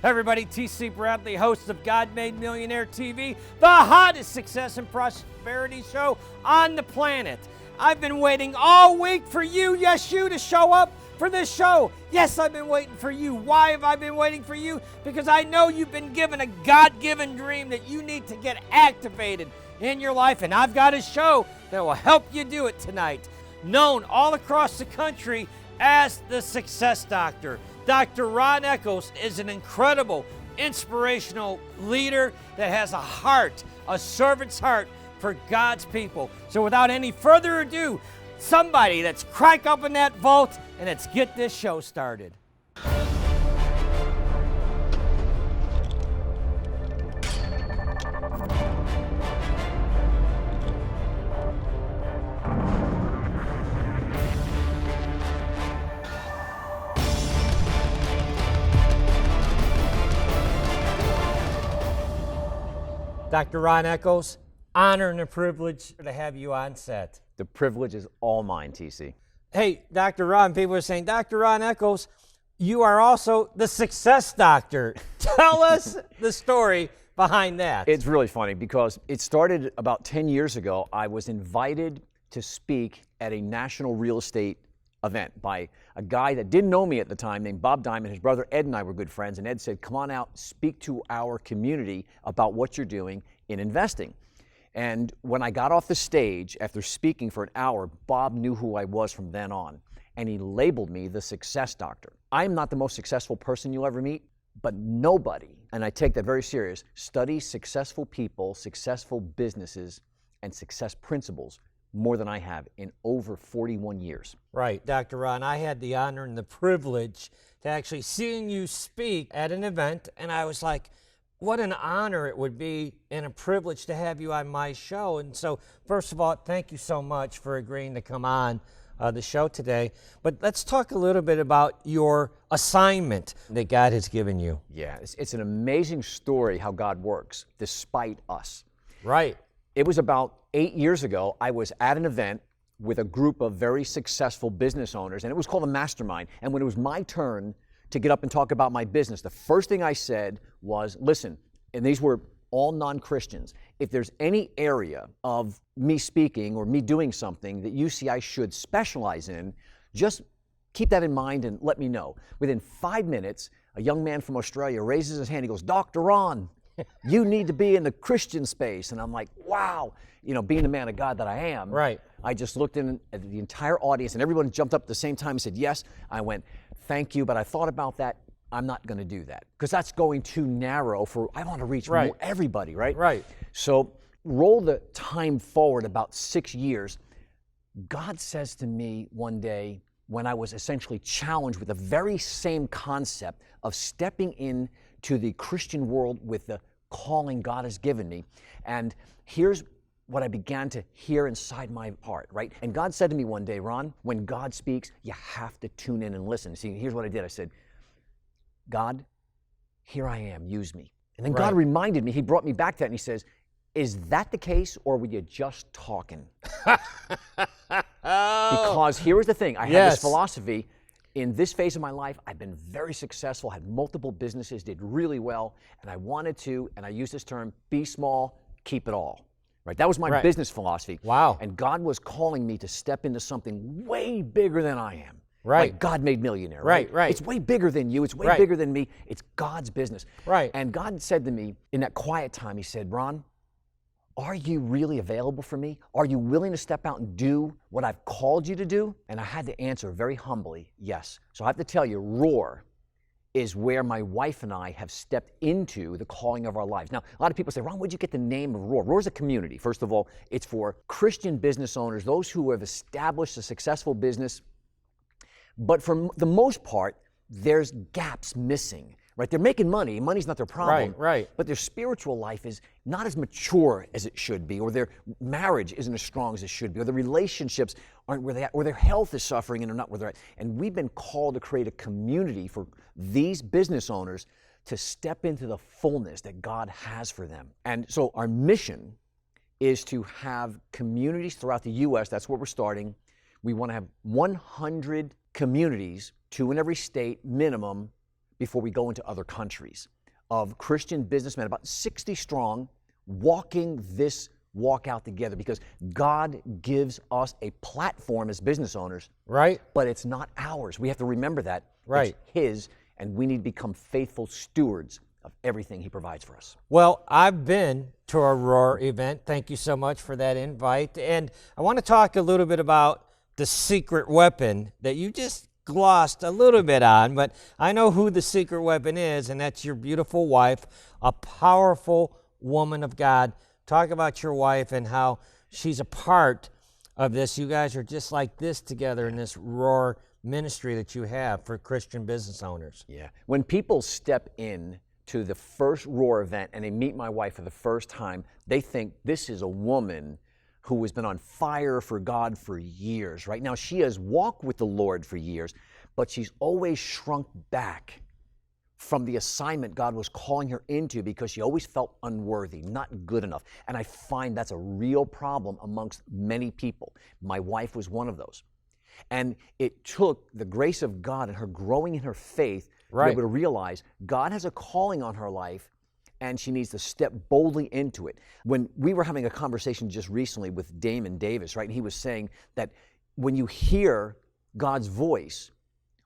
Everybody, TC Bradley, host of God Made Millionaire TV, the hottest success and prosperity show on the planet. I've been waiting all week for you, yes you, to show up for this show. Yes, I've been waiting for you. Why have I been waiting for you? Because I know you've been given a God-given dream that you need to get activated in your life, and I've got a show that will help you do it tonight. Known all across the country as the Success Doctor. Dr. Ron Eccles is an incredible, inspirational leader that has a heart, a servant's heart for God's people. So without any further ado, somebody, let's crank open that vault and let's get this show started. Dr. Ron Eccles, honor and a privilege to have you on set. The privilege is all mine, TC. Hey, Dr. Ron, people are saying, Dr. Ron Eccles, you are also the Success Doctor. Tell us the story behind that. It's really funny because it started about 10 years ago. I was invited to speak at a national real estate event by a guy that didn't know me at the time named Bob Diamond. His brother Ed and I were good friends, and Ed said, come on out, speak to our community about what you're doing in investing. And when I got off the stage after speaking for an hour, Bob knew who I was from then on, and he labeled me the Success Doctor. I'm not the most successful person you'll ever meet, but nobody, and I take that very serious, studies successful people, successful businesses, and success principles more than I have in over 41 years. Right, Dr. Ron, I had the honor and the privilege to actually seeing you speak at an event, and I was like, what an honor it would be and a privilege to have you on my show. And so, first of all, thank you so much for agreeing to come on the show today. But let's talk a little bit about your assignment that God has given you. Yeah, it's an amazing story how God works despite us. Right. It was about 8 years ago. I was at an event with a group of very successful business owners, and it was called a mastermind. And when it was my turn to get up and talk about my business, the first thing I said was, listen, and these were all non-Christians, if there's any area of me speaking or me doing something that you see I should specialize in, just keep that in mind and let me know. Within 5 minutes, a young man from Australia raises his hand. He goes, Dr. Ron, you need to be in the Christian space. And I'm like, wow, you know, being the man of God that I am, right. I just looked in at the entire audience and everyone jumped up at the same time and said, yes. I went, thank you, but I thought about that. I'm not going to do that because that's going too narrow for, I want to reach right. everybody, right? Right. So roll the time forward about 6 years. God says to me one day when I was essentially challenged with the very same concept of stepping in to the Christian world with the calling God has given me. And here's what I began to hear inside my heart, right? And God said to me one day, Ron, when God speaks, you have to tune in and listen. See, here's what I did. I said, God, here I am, use me. And then God reminded me, he brought me back to that and he says, is that the case or were you just talking? Because here was the thing, I had this philosophy. In this phase of my life, I've been very successful, had multiple businesses, did really well, and I wanted to, and I use this term, be small, keep it all. Right? That was my business philosophy. Wow. And God was calling me to step into something way bigger than I am. Right. Like God Made Millionaire. Right. It's way bigger than you. It's way bigger than me. It's God's business. Right. And God said to me in that quiet time, he said, Ron, are you really available for me? Are you willing to step out and do what I've called you to do? And I had to answer very humbly, yes. So I have to tell you, Roar is where my wife and I have stepped into the calling of our lives. Now, a lot of people say, Ron, where'd you get the name of Roar? Roar is a community. First of all, it's for Christian business owners, those who have established a successful business. But for the most part, there's gaps missing. Right? They're making money. Money's not their problem. Right. But their spiritual life is not as mature as it should be, or their marriage isn't as strong as it should be, or the relationships aren't where they are, or their health is suffering and they're not where they're at. And we've been called to create a community for these business owners to step into the fullness that God has for them. And so our mission is to have communities throughout the U.S. That's where we're starting. We want to have 100 communities, 2 in every state minimum, before we go into other countries, of Christian businessmen, about 60 strong, walking this walk out together, because God gives us a platform as business owners, right? But it's not ours. We have to remember that. Right. It's His, and we need to become faithful stewards of everything He provides for us. Well, I've been to a Roar event. Thank you so much for that invite. And I want to talk a little bit about the secret weapon that you just glossed a little bit on, but I know who the secret weapon is, and that's your beautiful wife, a powerful woman of God. Talk about your wife and how she's a part of this. You guys are just like this together in this Roar ministry that you have for Christian business owners. Yeah. When people step in to the first Roar event and they meet my wife for the first time, they think this is a woman who has been on fire for God for years, right? Now, she has walked with the Lord for years, but she's always shrunk back from the assignment God was calling her into because she always felt unworthy, not good enough. And I find that's a real problem amongst many people. My wife was one of those. And it took the grace of God and her growing in her faith to be able to realize God has a calling on her life and she needs to step boldly into it. When we were having a conversation just recently with Damon Davis, right, and he was saying that when you hear God's voice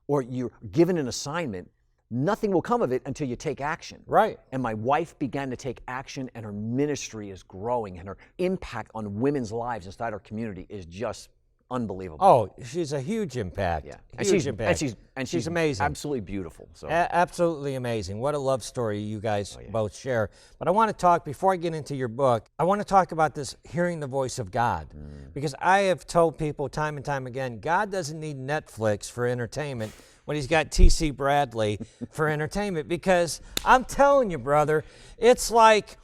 or you're given an assignment, nothing will come of it until you take action. Right. And my wife began to take action, and her ministry is growing, and her impact on women's lives inside our community is just unbelievable. Oh, she's a huge impact. Yeah. Huge impact. And she's amazing. Absolutely beautiful. So absolutely amazing. What a love story you guys both share. But I want to talk, before I get into your book, I want to talk about this hearing the voice of God. Because I have told people time and time again, God doesn't need Netflix for entertainment when He's got T.C. Bradley for entertainment. Because I'm telling you, brother, it's like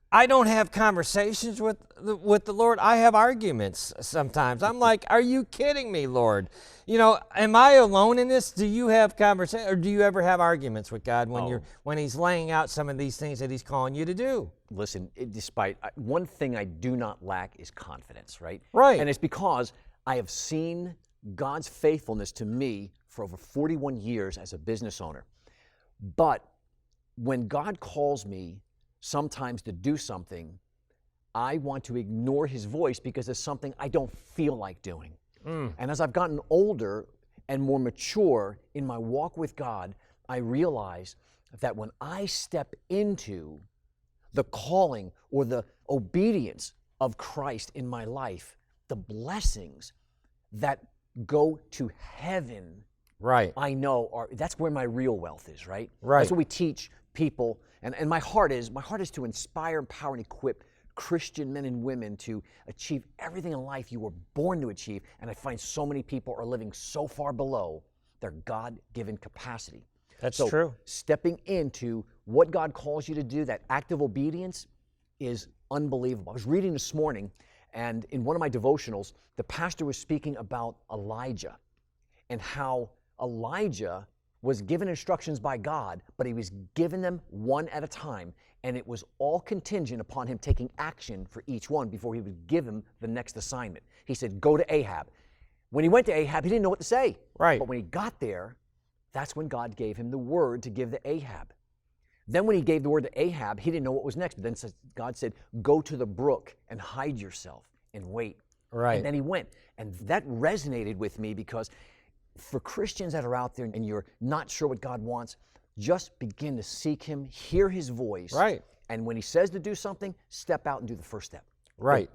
I don't have conversations with the Lord. I have arguments sometimes. I'm like, are you kidding me, Lord? You know, am I alone in this? Do you have conversations, or do you ever have arguments with God when He's laying out some of these things that He's calling you to do? Listen, despite one thing I do not lack is confidence, right? Right. And it's because I have seen God's faithfulness to me for over 41 years as a business owner. But when God calls me sometimes to do something, I want to ignore His voice because it's something I don't feel like doing. And as I've gotten older and more mature in my walk with God, I realize that when I step into the calling or the obedience of Christ in my life, the blessings that go to heaven, I know that's where my real wealth is, right? That's what we teach people. And my heart is to inspire, empower, and equip Christian men and women to achieve everything in life you were born to achieve. And I find so many people are living so far below their God-given capacity. That's true. Stepping into what God calls you to do, that act of obedience, is unbelievable. I was reading this morning, and in one of my devotionals, the pastor was speaking about Elijah and how Elijah was given instructions by God, but he was given them one at a time, and it was all contingent upon him taking action for each one before he would give him the next assignment. He said, go to Ahab. When he went to Ahab, he didn't know what to say. But when he got there, that's when God gave him the word to give to Ahab. Then when he gave the word to Ahab, he didn't know what was next. But then God said, go to the brook and hide yourself and wait. And then he went. And that resonated with me because for Christians that are out there and you're not sure what God wants, just begin to seek Him, hear His voice. And when He says to do something, step out and do the first step.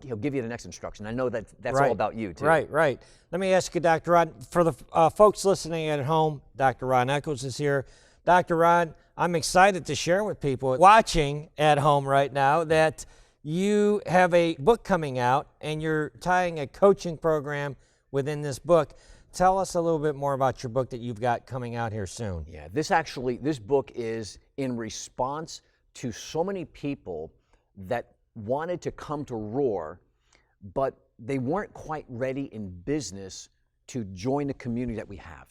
He'll give you the next instruction. I know that's all about you, too. Let me ask you, Dr. Rod, for the folks listening at home, Dr. Ron Eccles is here. Dr. Rod, I'm excited to share with people watching at home right now that you have a book coming out and you're tying a coaching program within this book. Tell us a little bit more about your book that you've got coming out here soon. Yeah, this book is in response to so many people that wanted to come to Roar, but they weren't quite ready in business to join the community that we have.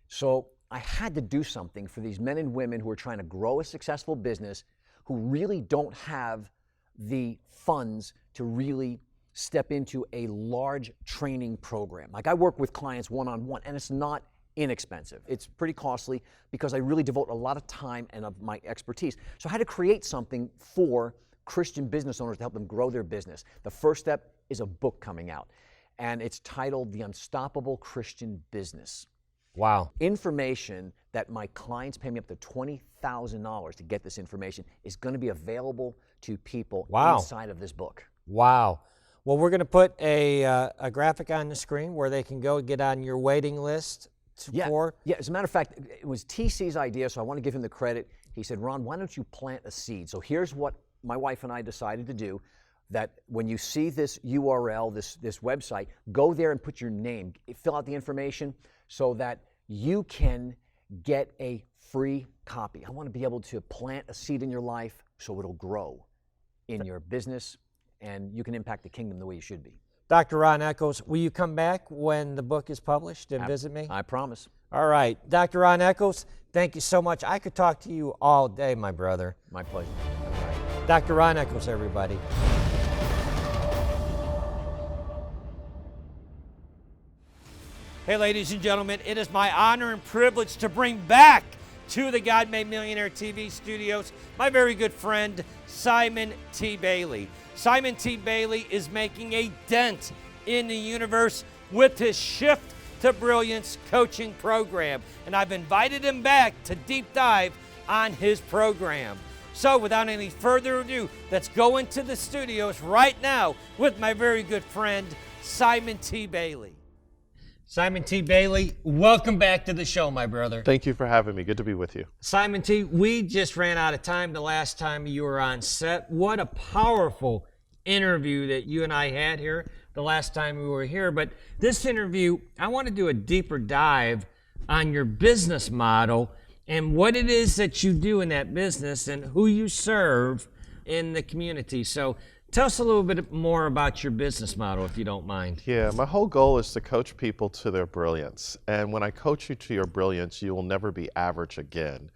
So I had to do something for these men and women who are trying to grow a successful business, who really don't have the funds to really step into a large training program. Like I work with clients one-on-one, and it's not inexpensive. It's pretty costly because I really devote a lot of time and of my expertise. So I had to create something for Christian business owners to help them grow their business. The first step is a book coming out, and it's titled The Unstoppable Christian Business. Wow. Information that my clients pay me up to $20,000 to get this information is going to be available to people inside of this book. Wow. Well, we're going to put a graphic on the screen where they can go get on your waiting list for. Yeah, as a matter of fact, it was TC's idea, so I want to give him the credit. He said, Ron, why don't you plant a seed? So here's what my wife and I decided to do, that when you see this URL, this website, go there and put your name, fill out the information so that you can get a free copy. I want to be able to plant a seed in your life so it'll grow in your business and you can impact the kingdom the way you should be. Dr. Ron Eccles, will you come back when the book is published and visit me? I promise. All right. Dr. Ron Eccles, thank you so much. I could talk to you all day, my brother. My pleasure. Dr. Ron Eccles, everybody. Hey, ladies and gentlemen, it is my honor and privilege to bring back to the God Made Millionaire TV studios my very good friend, Simon T. Bailey. Simon T. Bailey is making a dent in the universe with his Shift to Brilliance coaching program, and I've invited him back to deep dive on his program. So without any further ado, let's go into the studios right now with my very good friend, Simon T. Bailey. Simon T. Bailey, welcome back to the show, my brother. Thank you for having me. Good to be with you. Simon T., we just ran out of time the last time you were on set. What a powerful interview that you and I had here the last time we were here. But this interview, I want to do a deeper dive on your business model and what it is that you do in that business and who you serve in the community. So tell us a little bit more about your business model, if you don't mind. Yeah, my whole goal is to coach people to their brilliance. And when I coach you to your brilliance, you will never be average again,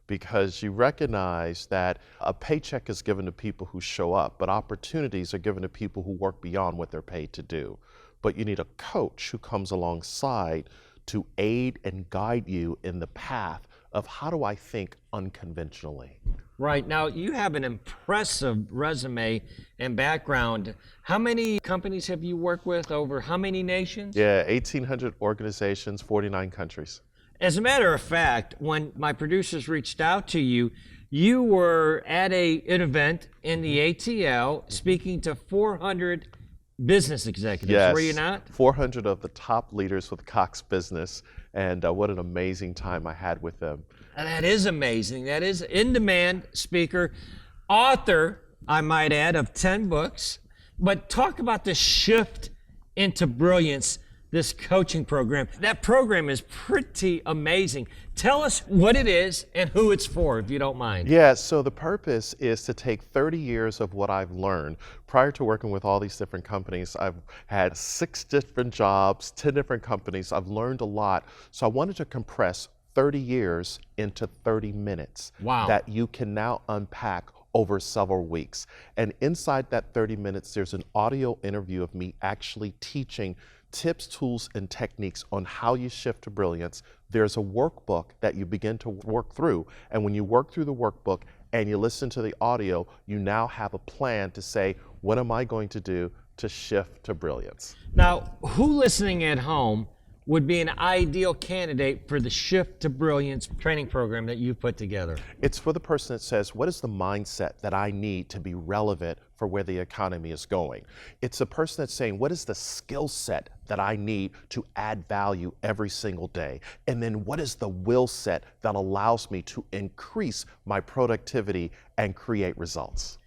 because you recognize that a paycheck is given to people who show up, but opportunities are given to people who work beyond what they're paid to do. But you need a coach who comes alongside to aid and guide you in the path of how do I think unconventionally. Right. Now, you have an impressive resume and background. How many companies have you worked with over how many nations? Yeah, 1,800 organizations, 49 countries. As a matter of fact, when my producers reached out to you, you were at an event in the ATL speaking to 400 business executives, yes, were you not? 400 of the top leaders with Cox Business, and what an amazing time I had with them. And that is amazing. That is in-demand speaker, author, I might add, of 10 books. But talk about the Shift into Brilliance, this coaching program. That program is pretty amazing. Tell us what it is and who it's for, if you don't mind. Yeah, so the purpose is to take 30 years of what I've learned. Prior to working with all these different companies, I've had 6 different jobs, 10 different companies. I've learned a lot. So I wanted to compress 30 years into 30 minutes. Wow. That you can now unpack over several weeks. And inside that 30 minutes, there's an audio interview of me actually teaching tips, tools, and techniques on how you shift to brilliance. There's a workbook that you begin to work through. And when you work through the workbook and you listen to the audio, you now have a plan to say, what am I going to do to shift to brilliance? Now, who listening at home would be an ideal candidate for the Shift to Brilliance training program that you've put together? It's for the person that says, what is the mindset that I need to be relevant for where the economy is going? It's a person that's saying, what is the skill set that I need to add value every single day? And then what is the will set that allows me to increase my productivity and create results?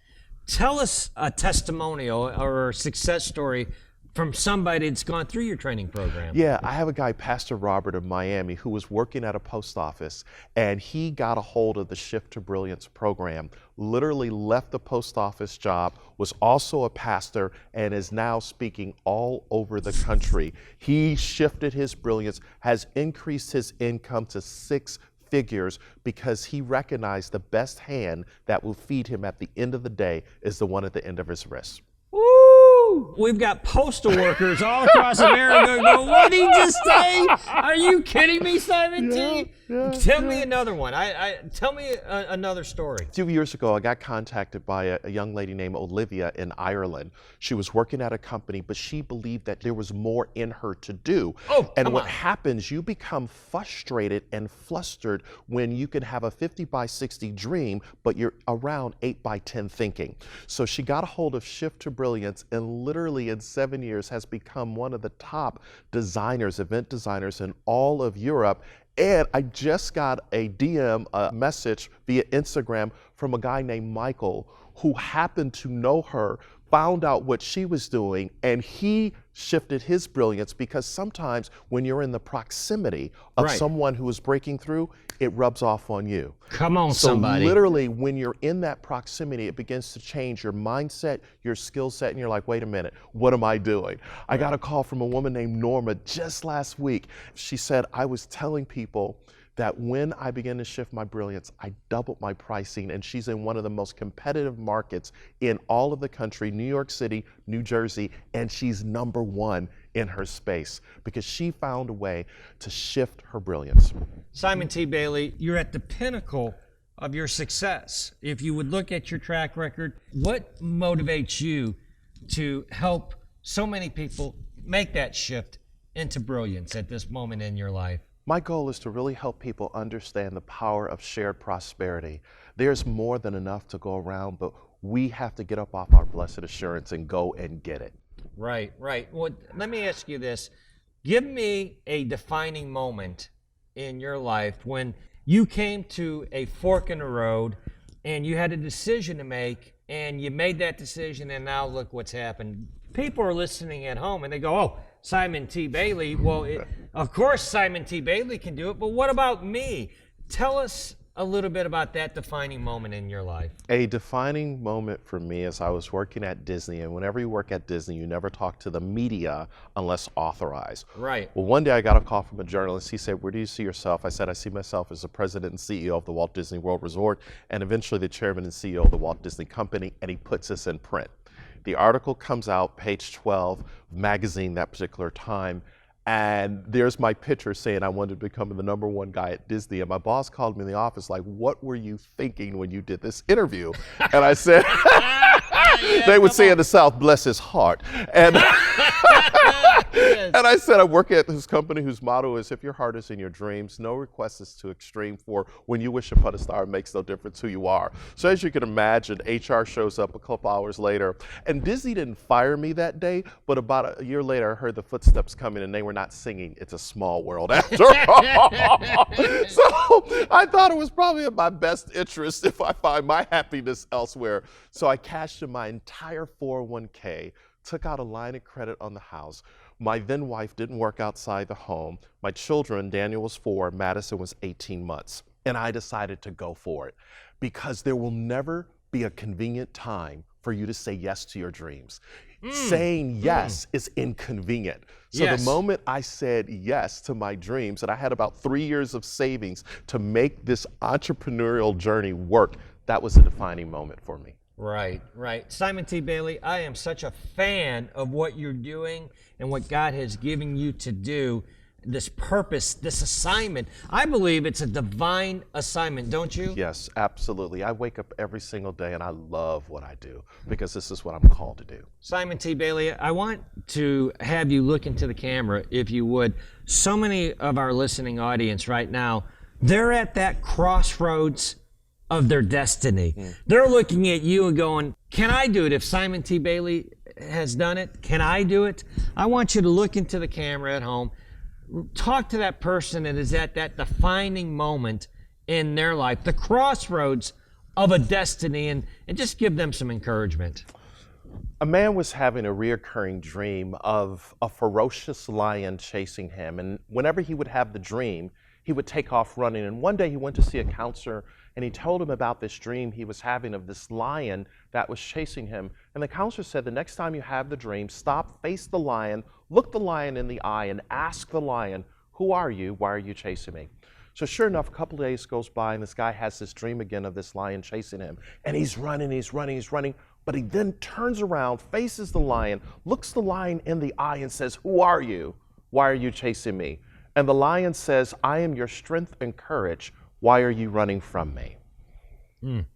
Tell us a testimonial or a success story from somebody that's gone through your training program. Yeah, I have a guy, Pastor Robert of Miami, who was working at a post office, and he got a hold of the Shift to Brilliance program, literally left the post office job, was also a pastor, and is now speaking all over the country. He shifted his brilliance, has increased his income to 6 figures because he recognized the best hand that will feed him at the end of the day is the one at the end of his wrist. Woo! Woo! We've got postal workers all across America going, what did he just say? Are you kidding me, Simon T? Tell me another one. Tell me another story. A few years ago, I got contacted by a young lady named Olivia in Ireland. She was working at a company, but she believed that there was more in her to do. Oh, and what on. happens, you become frustrated and flustered when you can have a 50 by 60 dream, but you're around 8 by 10 thinking. So she got a hold of Shift to Brilliance, and literally in 7 years has become one of the top designers, event designers in all of Europe. And I just got a DM, a message via Instagram from a guy named Michael who happened to know her, found out what she was doing, and he shifted his brilliance, because sometimes when you're in the proximity of someone who is breaking through, it rubs off on you. Come on, so somebody. Literally, when you're in that proximity, it begins to change your mindset, your skill set, and you're like, wait a minute, what am I doing? I got a call from a woman named Norma just last week. She said, I was telling people that when I began to shift my brilliance, I doubled my pricing, and she's in one of the most competitive markets in all of the country, New York City, New Jersey, and she's #1 in her space because she found a way to shift her brilliance. Simon T. Bailey, you're at the pinnacle of your success. If you would look at your track record, what motivates you to help so many people make that shift into brilliance at this moment in your life? My goal is to really help people understand the power of shared prosperity. There's more than enough to go around, but we have to get up off our blessed assurance and go and get it. Right, right. Well, let me ask you this. Give me a defining moment in your life when you came to a fork in the road and you had a decision to make, and you made that decision, and now look what's happened. People are listening at home and they go, oh, Simon T. Bailey. Well, of course Simon T. Bailey can do it, but what about me? Tell us a little bit about that defining moment in your life. A defining moment for me is I was working at Disney, and whenever you work at Disney, you never talk to the media unless authorized. Right. Well, one day I got a call from a journalist. He said, where do you see yourself? I said, I see myself as the president and CEO of the Walt Disney World Resort, and eventually the chairman and CEO of the Walt Disney Company, and he puts us in print. The article comes out, page 12, magazine that particular time, and there's my picture saying I wanted to become the #1 guy at Disney. And my boss called me in the office like, what were you thinking when you did this interview? And I said, they would say in the South, bless his heart. And, and I said, I work at this company whose motto is, if your heart is in your dreams, no request is too extreme, for when you wish upon a star, it makes no difference who you are. So as you can imagine, HR shows up a couple hours later, and Disney didn't fire me that day, but about a year later, I heard the footsteps coming, and they were not singing It's a Small World after all. So I thought it was probably in my best interest if I find my happiness elsewhere. So I cashed in my entire 401k, took out a line of credit on the house. My then wife didn't work outside the home. My children, Daniel was 4, Madison was 18 months. And I decided to go for it, because there will never be a convenient time for you to say yes to your dreams. Saying yes is inconvenient. So the moment I said yes to my dreams, and I had about 3 years of savings to make this entrepreneurial journey work, that was a defining moment for me. Right, right. Simon T. Bailey, I am such a fan of what you're doing and what God has given you to do. This purpose, this assignment. I believe it's a divine assignment, don't you? Yes, absolutely. I wake up every single day and I love what I do, because this is what I'm called to do. Simon T. Bailey, I want to have you look into the camera, if you would. So many of our listening audience right now, they're at that crossroads of their destiny. They're looking at you and going, can I do it? If Simon T. Bailey has done it, can I do it? I want you to look into the camera at home. Talk to that person that is at that defining moment in their life, the crossroads of a destiny, and just give them some encouragement. A man was having a reoccurring dream of a ferocious lion chasing him, and whenever he would have the dream, he would take off running. And one day he went to see a counselor, and he told him about this dream he was having of this lion that was chasing him. And the counselor said, the next time you have the dream, stop, face the lion, look the lion in the eye, and ask the lion, who are you? Why are you chasing me? So sure enough, a couple of days goes by, and this guy has this dream again of this lion chasing him. And he's running, he's running, he's running. But he then turns around, faces the lion, looks the lion in the eye and says, "Who are you? Why are you chasing me?" And the lion says, "I am your strength and courage. Why are you running from me?"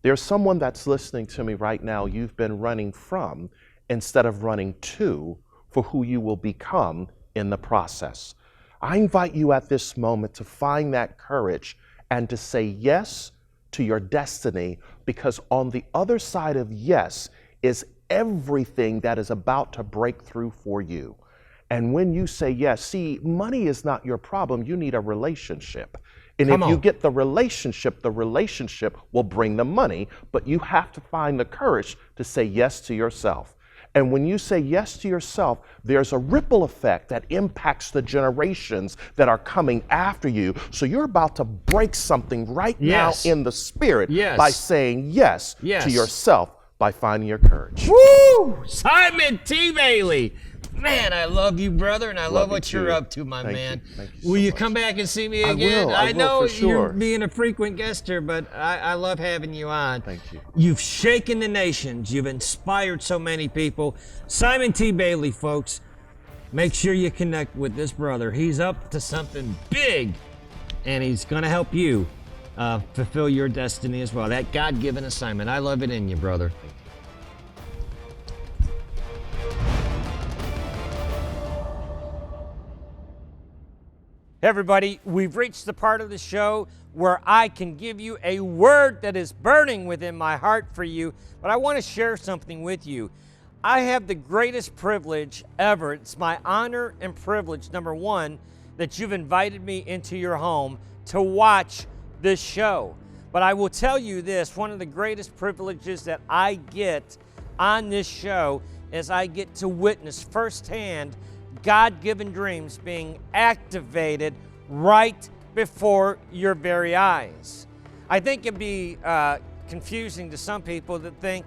There's someone that's listening to me right now you've been running from instead of running to for who you will become in the process. I invite you at this moment to find that courage and to say yes to your destiny, because on the other side of yes is everything that is about to break through for you. And when you say yes, see, money is not your problem. You need a relationship. And if you get the relationship will bring the money, but you have to find the courage to say yes to yourself. And when you say yes to yourself, there's a ripple effect that impacts the generations that are coming after you. So you're about to break something right now in the spirit by saying yes to yourself, by finding your courage. Woo! Simon T. Bailey. Man, I love you, brother, and I love what you're up to, my man. Thank you so will you much. come back and see me again? I will know for sure. you're being a frequent guest here, but I love having you on. Thank you. You've shaken the nations. You've inspired so many people. Simon T. Bailey, folks, make sure you connect with this brother. He's up to something big, and he's going to help you fulfill your destiny as well. That God-given assignment. I love it in you, brother. Hey everybody, we've reached the part of the show where I can give you a word that is burning within my heart for you, but I want to share something with you. I have the greatest privilege ever. It's my honor and privilege, number one, that you've invited me into your home to watch this show. But I will tell you this, one of the greatest privileges that I get on this show is I get to witness firsthand God-given dreams being activated right before your very eyes. I think it'd be confusing to some people that think,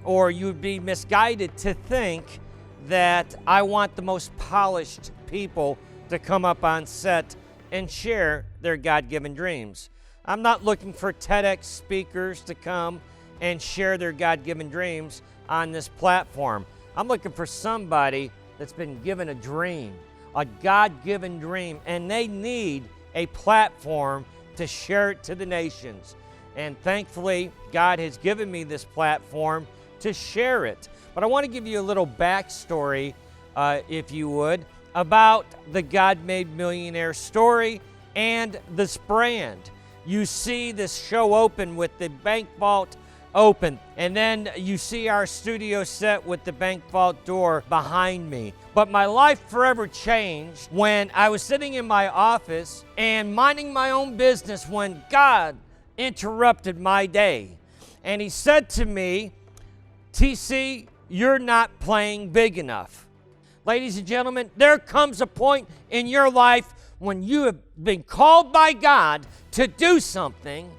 or you'd be misguided to think that I want the most polished people to come up on set and share their God-given dreams. I'm not looking for TEDx speakers to come and share their God-given dreams on this platform. I'm looking for somebody that's been given a dream, a God-given dream, and they need a platform to share it to the nations. And thankfully, God has given me this platform to share it. But I want to give you a little backstory, if you would, about the God Made Millionaire story and this brand. You see this show open with the bank vault open, and then you see our studio set with the bank vault door behind me. But my life forever changed when I was sitting in my office and minding my own business when God interrupted my day. And he said to me, "TC, you're not playing big enough." Ladies and gentlemen, there comes a point in your life when you have been called by God to do something,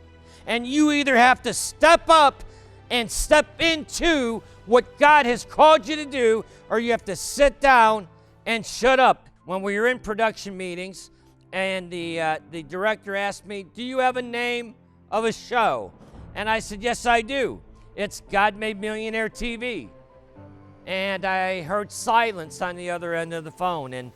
and you either have to step up and step into what God has called you to do, or you have to sit down and shut up. When we were in production meetings, and the director asked me, "Do you have a name of a show?" And I said, "Yes, I do. It's God Made Millionaire TV." And I heard silence on the other end of the phone, and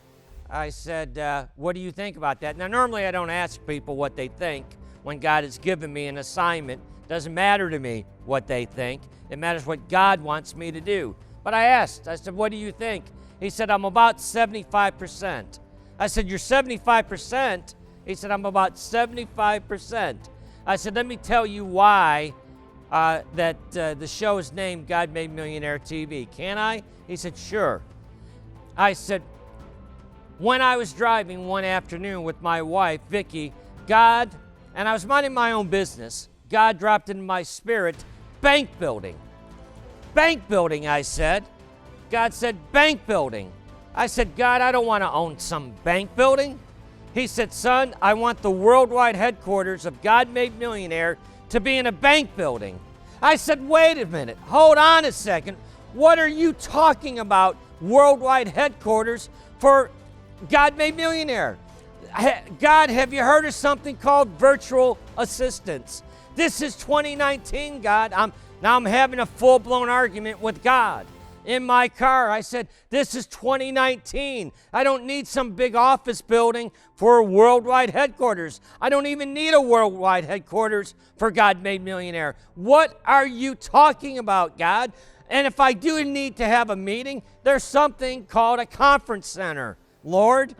I said, "What do you think about that?" Now, normally I don't ask people what they think when God has given me an assignment. It doesn't matter to me what they think. It matters what God wants me to do. But I asked, I said, "What do you think?" He said, "I'm about 75%. I said, "You're 75%? He said, "I'm about 75%. I said, "Let me tell you why the show is named God Made Millionaire TV. Can I?" He said, "Sure." I said, when I was driving one afternoon with my wife, Vicki, and I was minding my own business, God dropped into my spirit, bank building. Bank building, I said. God said, "Bank building." I said, "God, I don't want to own some bank building." He said, "Son, I want the worldwide headquarters of God Made Millionaire to be in a bank building." I said, "Wait a minute, hold on a second. What are you talking about, worldwide headquarters for God Made Millionaire? God, have you heard of something called virtual assistants? This is 2019, God. Now I'm having a full-blown argument with God. In my car, I said, this is 2019. I don't need some big office building for a worldwide headquarters. I don't even need a worldwide headquarters for God Made Millionaire. What are you talking about, God? And if I do need to have a meeting, there's something called a conference center. Lord,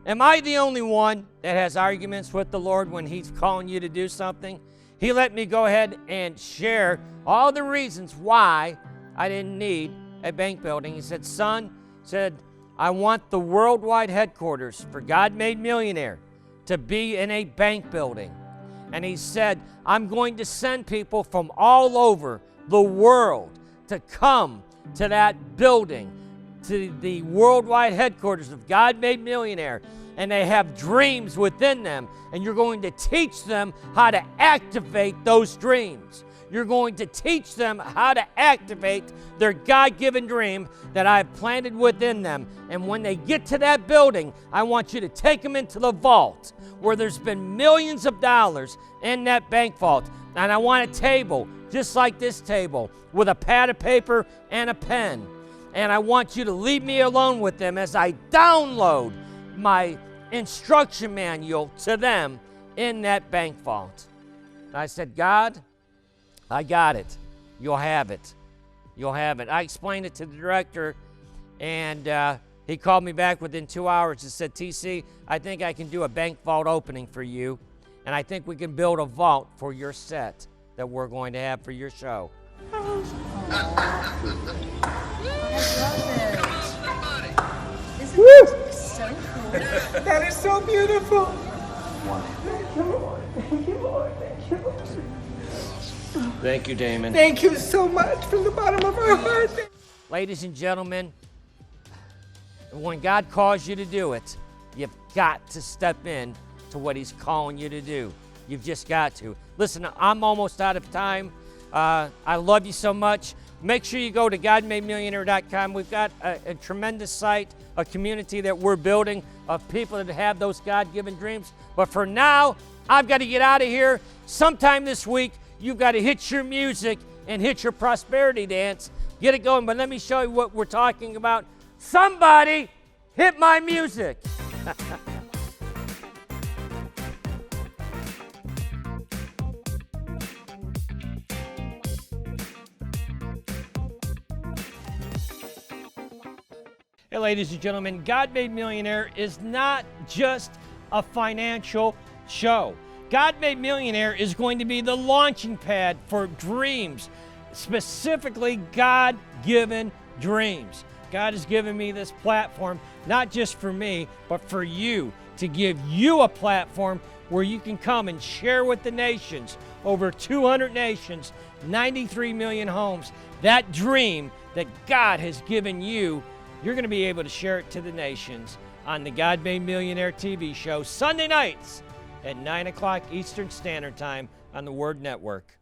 am I the only one that has arguments with the Lord when He's calling you to do something? He let me go ahead and share all the reasons why I didn't need a bank building. He said, son, I want the worldwide headquarters for God Made Millionaire to be in a bank building. And he said, I'm going to send people from all over the world to come to that building, to the worldwide headquarters of God Made Millionaire. And they have dreams within them, and you're going to teach them how to activate those dreams. You're going to teach them how to activate their God-given dream that I've planted within them. And when they get to that building, I want you to take them into the vault where there's been millions of dollars in that bank vault. And I want a table, just like this table, with a pad of paper and a pen. And I want you to leave me alone with them as I download my instruction manual to them in that bank vault. And I said, God, I got it. You'll have it. You'll have it. I explained it to the director, and he called me back within 2 hours and said, TC, I think I can do a bank vault opening for you, and I think we can build a vault for your set that we're going to have for your show. I love it. Isn't that so cool? That is so beautiful. Thank you, Lord. Thank you, Lord. Thank you, Lord. Thank you, Damon. Thank you so much from the bottom of our heart. Ladies and gentlemen, when God calls you to do it, you've got to step in to what He's calling you to do. You've just got to. Listen, I'm almost out of time. I love you so much. Make sure you go to GodMadeMillionaire.com. We've got a tremendous site, a community that we're building of people that have those God-given dreams. But for now, I've got to get out of here. Sometime this week, you've got to hit your music and hit your prosperity dance. Get it going. But let me show you what we're talking about. Somebody hit my music. Hey, ladies and gentlemen, God Made Millionaire is not just a financial show. God Made Millionaire is going to be the launching pad for dreams, specifically God-given dreams. God has given me this platform, not just for me, but for you, to give you a platform where you can come and share with the nations, over 200 nations, 93 million homes, that dream that God has given you. You're going to be able to share it to the nations on the God Made Millionaire TV show, Sunday nights at 9 o'clock Eastern Standard Time on the Word Network.